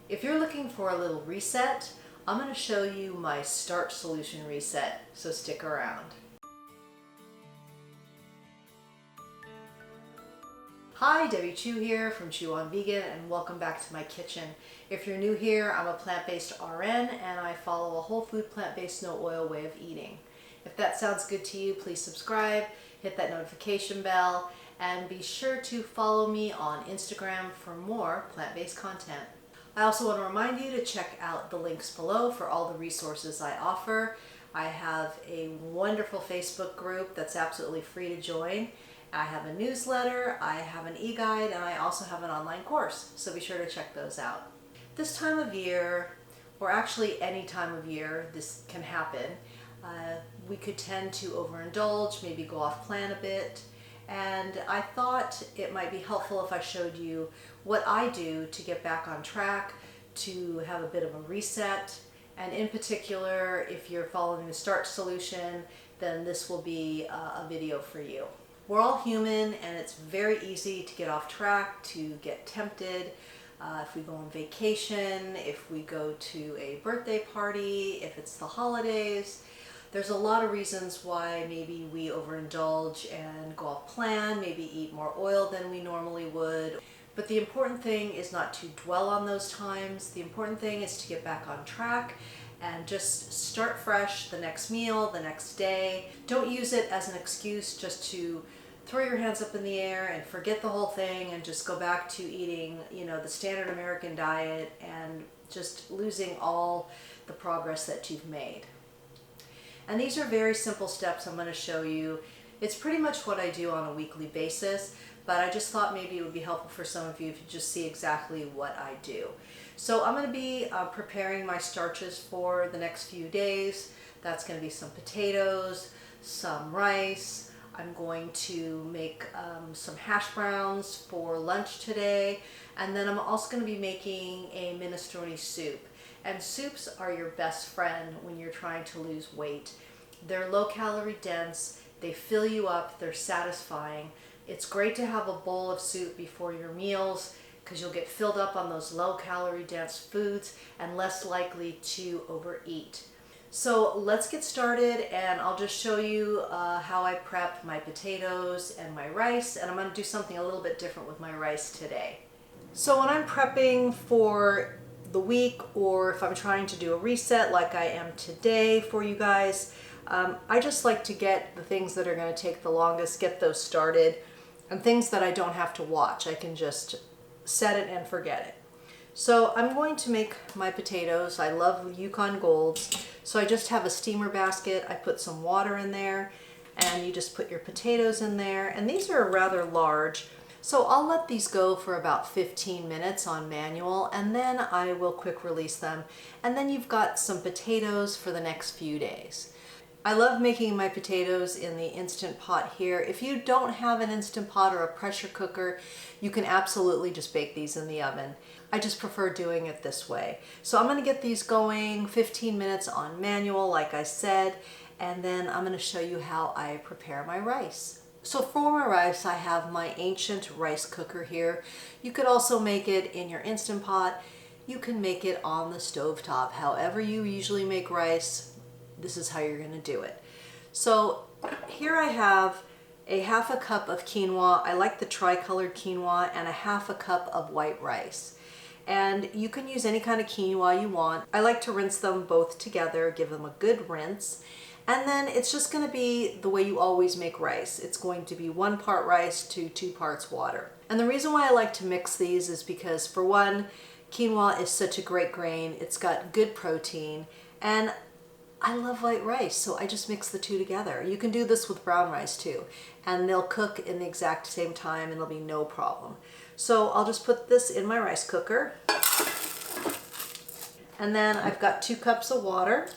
If you're looking for a little reset, I'm going to show you my Starch Solution reset, so stick around. Hi, Debbie Chu here from Chew on Vegan, and welcome back to my kitchen. If you're new here, I'm a plant-based RN and I follow a whole food, plant-based, no oil way of eating. If that sounds good to you, please subscribe, hit that notification bell, and be sure to follow me on Instagram for more plant-based content. I also want to remind you to check out the links below for all the resources I offer. I have a wonderful Facebook group that's absolutely free to join. I have a newsletter, I have an e-guide, and I also have an online course, so be sure to check those out. This time of year, or actually any time of year this can happen, we could tend to overindulge, maybe go off plan a bit, and I thought it might be helpful if I showed you what I do to get back on track, to have a bit of a reset, and in particular, if you're following the Starch Solution, then this will be a video for you. We're all human, and it's very easy to get off track, to get tempted. If we go on vacation, if we go to a birthday party, if it's the holidays, there's a lot of reasons why maybe we overindulge and go off plan, maybe eat more oil than we normally would. But the important thing is not to dwell on those times. The important thing is to get back on track and just start fresh the next meal, the next day. Don't use it as an excuse just to throw your hands up in the air and forget the whole thing and just go back to eating, the standard American diet and just losing all the progress that you've made. And these are very simple steps I'm going to show you. It's pretty much what I do on a weekly basis, but I just thought maybe it would be helpful for some of you to just see exactly what I do. So I'm going to be preparing my starches for the next few days. That's going to be some potatoes, some rice. I'm going to make some hash browns for lunch today, and then I'm also going to be making a minestrone soup. And soups are your best friend when you're trying to lose weight. They're low calorie dense, they fill you up, they're satisfying. It's great to have a bowl of soup before your meals because you'll get filled up on those low calorie dense foods and less likely to overeat. So let's get started, and I'll just show you how I prep my potatoes and my rice, and I'm going to do something a little bit different with my rice today. So when I'm prepping for the week, or if I'm trying to do a reset like I am today for you guys, I just like to get the things that are going to take the longest, get those started, and things that I don't have to watch. I can just set it and forget it. So I'm going to make my potatoes. I love Yukon Golds. So I just have a steamer basket. I put some water in there, and you just put your potatoes in there. And these are rather large. So I'll let these go for about 15 minutes on manual, and then I will quick release them. And then you've got some potatoes for the next few days. I love making my potatoes in the Instant Pot here. If you don't have an Instant Pot or a pressure cooker, you can absolutely just bake these in the oven. I just prefer doing it this way. So I'm going to get these going 15 minutes on manual, like I said, and then I'm going to show you how I prepare my rice. So for my rice, I have my ancient rice cooker here. You could also make it in your Instant Pot. You can make it on the stove top. However you usually make rice, this is how you're going to do it. So here I have a half a cup of quinoa. I like the tri-colored quinoa, and a half a cup of white rice. And you can use any kind of quinoa you want. I like to rinse them both together, give them a good rinse. And then it's just going to be the way you always make rice. It's going to be 1 part rice to 2 parts water. And the reason why I like to mix these is because, for one, quinoa is such a great grain. It's got good protein, and I love white rice, so I just mix the two together. You can do this with brown rice too, and they'll cook in the exact same time and it'll be no problem. So I'll just put this in my rice cooker. And then I've got 2 cups of water.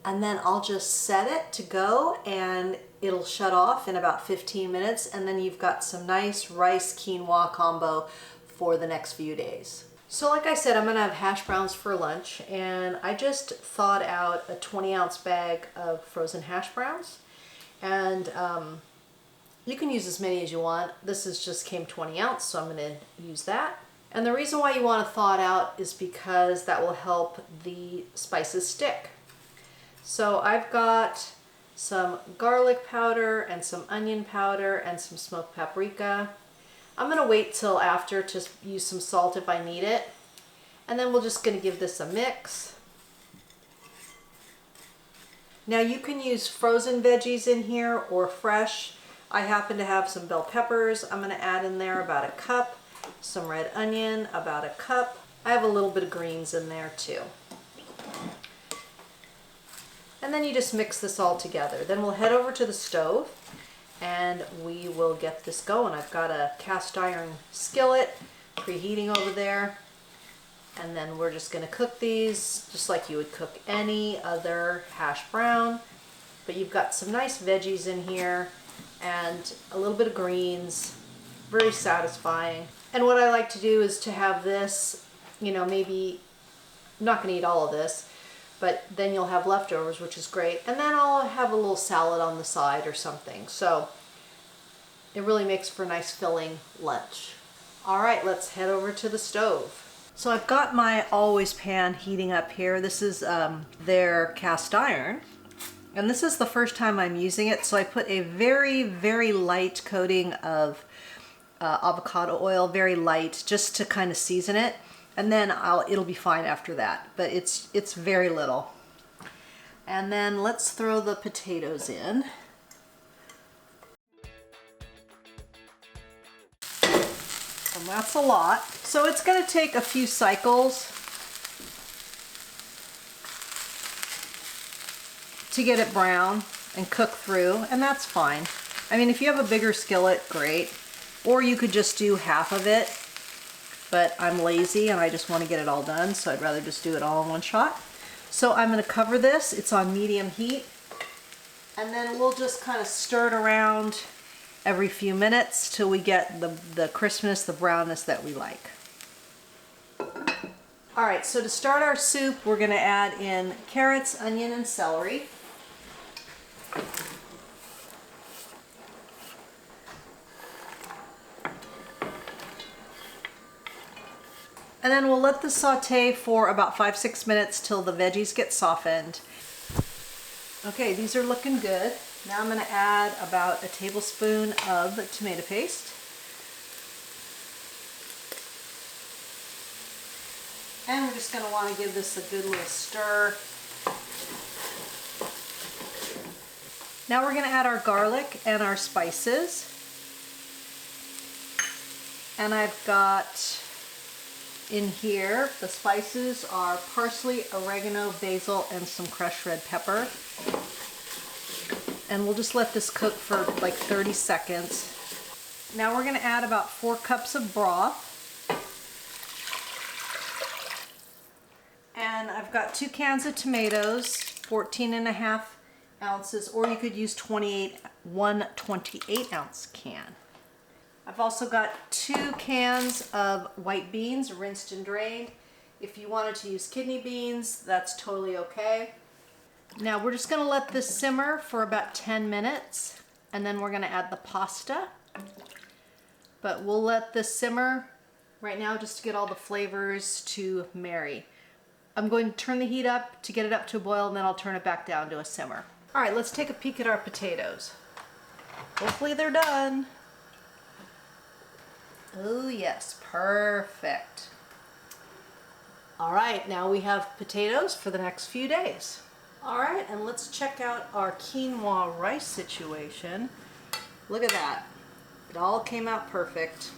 And then I'll just set it to go, and it'll shut off in about 15 minutes. And then you've got some nice rice quinoa combo for the next few days. So like I said, I'm gonna have hash browns for lunch, and I just thawed out a 20-ounce bag of frozen hash browns. And You can use as many as you want. This is just came 20 ounce, so I'm going to use that. And the reason why you want to thaw it out is because that will help the spices stick. So I've got some garlic powder and some onion powder and some smoked paprika. I'm going to wait till after to use some salt if I need it. And then we're just going to give this a mix. Now you can use frozen veggies in here or fresh. I happen to have some bell peppers. I'm going to add in there about a cup. Some red onion, about a cup. I have a little bit of greens in there too. And then you just mix this all together. Then we'll head over to the stove and we will get this going. I've got a cast iron skillet preheating over there. And then we're just going to cook these just like you would cook any other hash brown. But you've got some nice veggies in here and a little bit of greens. Very satisfying. And what I like to do is to have this, you know, maybe, I'm not going to eat all of this, but then you'll have leftovers, which is great. And then I'll have a little salad on the side or something. So it really makes for a nice filling lunch. All right, let's head over to the stove. So I've got my always pan heating up here. This is their cast iron. And this is the first time I'm using it. So I put a very, very light coating of avocado oil, very light, just to kind of season it. And then it'll be fine after that. But it's very little. And then let's throw the potatoes in. And that's a lot. So it's going to take a few cycles to get it brown and cook through, and that's fine. I mean, if you have a bigger skillet, great. Or you could just do half of it, but I'm lazy and I just want to get it all done, so I'd rather just do it all in one shot. So I'm going to cover this. It's on medium heat, and then we'll just kind of stir it around every few minutes till we get the crispness, the brownness that we like. All right, so to start our soup, we're going to add in carrots, onion, and celery. And then we'll let this saute for about 5-6 minutes till the veggies get softened. Okay, these are looking good. Now I'm going to add about a tablespoon of tomato paste. And we're just going to want to give this a good little stir. Now we're going to add our garlic and our spices. And I've got in here, the spices are parsley, oregano, basil, and some crushed red pepper. And we'll just let this cook for like 30 seconds. Now we're going to add about 4 cups of broth. And I've got 2 cans of tomatoes, 14.5 ounces, or you could use one 28 ounce can. I've also got 2 cans of white beans, rinsed and drained. If you wanted to use kidney beans, that's totally okay. Now we're just going to let this simmer for about 10 minutes, and then we're going to add the pasta. But we'll let this simmer right now just to get all the flavors to marry. I'm going to turn the heat up to get it up to a boil, and then I'll turn it back down to a simmer. All right, let's take a peek at our potatoes. Hopefully they're done. Oh yes, perfect. All right, now we have potatoes for the next few days. All right, and let's check out our quinoa rice situation. Look at that. It all came out perfect.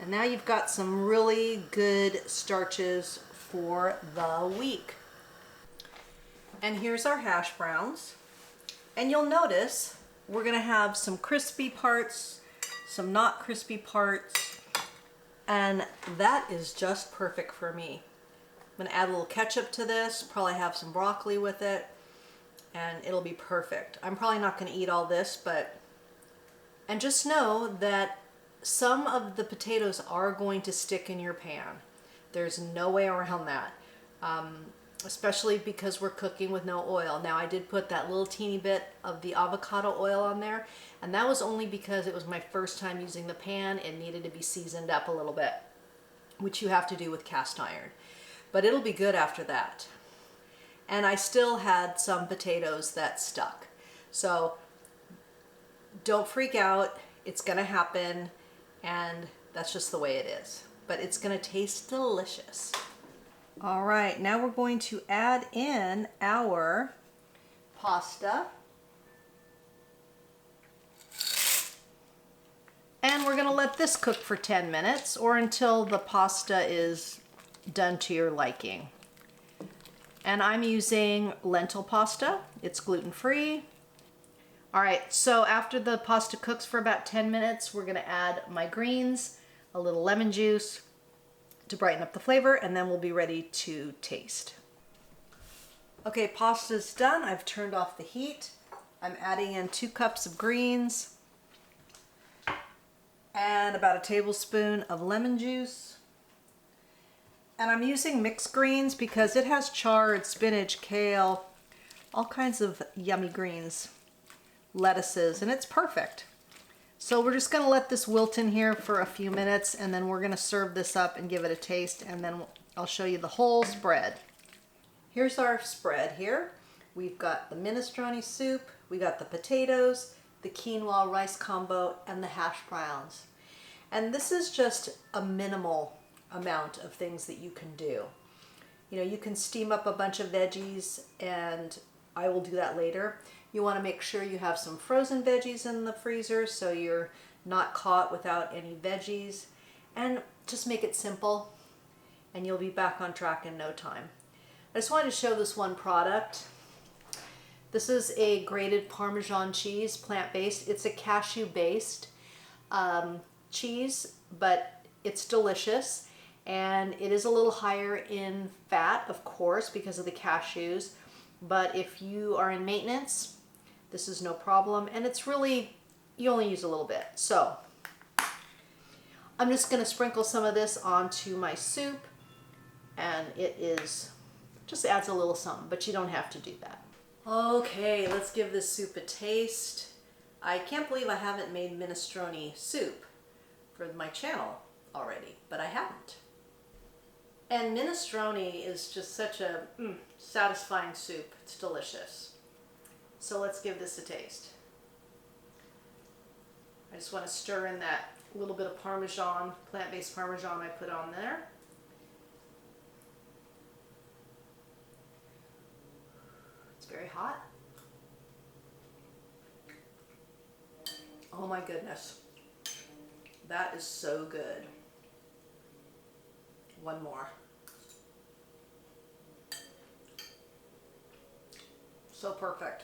And now you've got some really good starches for the week. And here's our hash browns. And you'll notice we're going to have some crispy parts, some not crispy parts, and that is just perfect for me. I'm going to add a little ketchup to this, probably have some broccoli with it, and it'll be perfect. I'm probably not going to eat all this, and just know that some of the potatoes are going to stick in your pan. There's no way around that. especially because we're cooking with no oil. Now I did put that little teeny bit of the avocado oil on there, and that was only because it was my first time using the pan. It needed to be seasoned up a little bit, which you have to do with cast iron. But it'll be good after that. And I still had some potatoes that stuck. So don't freak out. It's gonna happen, and that's just the way it is. But it's gonna taste delicious. All right, now we're going to add in our pasta. And we're gonna let this cook for 10 minutes or until the pasta is done to your liking. And I'm using lentil pasta. It's gluten-free. All right, so after the pasta cooks for about 10 minutes, we're gonna add my greens, a little lemon juice to brighten up the flavor, and then we'll be ready to taste. Okay, pasta's done. I've turned off the heat. I'm adding in 2 cups of greens and about a tablespoon of lemon juice. And I'm using mixed greens because it has chard, spinach, kale, all kinds of yummy greens, lettuces, and it's perfect. So we're just gonna let this wilt in here for a few minutes, and then we're gonna serve this up and give it a taste, and then I'll show you the whole spread. Here's our spread here. We've got the minestrone soup, we got the potatoes, the quinoa rice combo, and the hash browns. And this is just a minimal amount of things that you can do. You know, you can steam up a bunch of veggies, and I will do that later. You want to make sure you have some frozen veggies in the freezer so you're not caught without any veggies. And just make it simple, and you'll be back on track in no time. I just wanted to show this one product. This is a grated Parmesan cheese, plant-based. It's a cashew-based cheese, but it's delicious. And it is a little higher in fat, of course, because of the cashews. But if you are in maintenance, this is no problem. And it's really, you only use a little bit. So I'm just gonna sprinkle some of this onto my soup, and it is, just adds a little something, but you don't have to do that. Okay, let's give this soup a taste. I can't believe I haven't made minestrone soup for my channel already, but I haven't. And minestrone is just such a satisfying soup. It's delicious. So let's give this a taste. I just want to stir in that little bit of Parmesan, plant-based Parmesan I put on there. It's very hot. Oh my goodness. That is so good. One more. So perfect.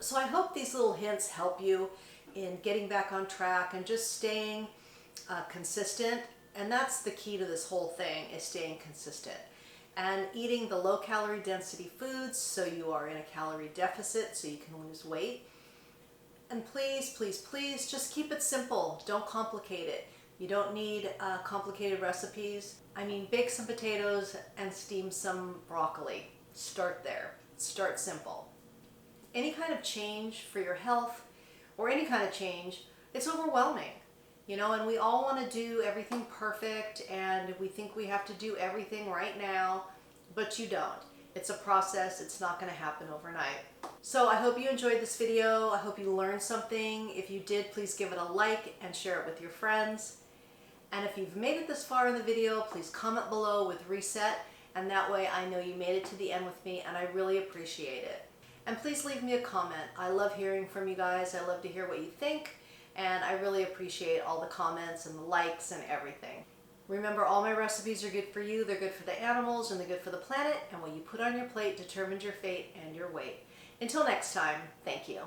So I hope these little hints help you in getting back on track and just staying consistent. And that's the key to this whole thing, is staying consistent and eating the low calorie density foods so you are in a calorie deficit so you can lose weight. And please, please, please just keep it simple. Don't complicate it. You don't need complicated recipes. I mean, bake some potatoes and steam some broccoli. Start there. Start simple. Any kind of change for your health, or any kind of change, it's overwhelming, you know, and we all want to do everything perfect, and we think we have to do everything right now, but you don't. It's a process. It's not going to happen overnight. So I hope you enjoyed this video. I hope you learned something. If you did, please give it a like and share it with your friends. And if you've made it this far in the video, please comment below with reset, and that way I know you made it to the end with me, and I really appreciate it. And please leave me a comment. I love hearing from you guys. I love to hear what you think, and I really appreciate all the comments and the likes and everything. Remember, all my recipes are good for you, they're good for the animals, and they're good for the planet, and what you put on your plate determines your fate and your weight. Until next time, thank you.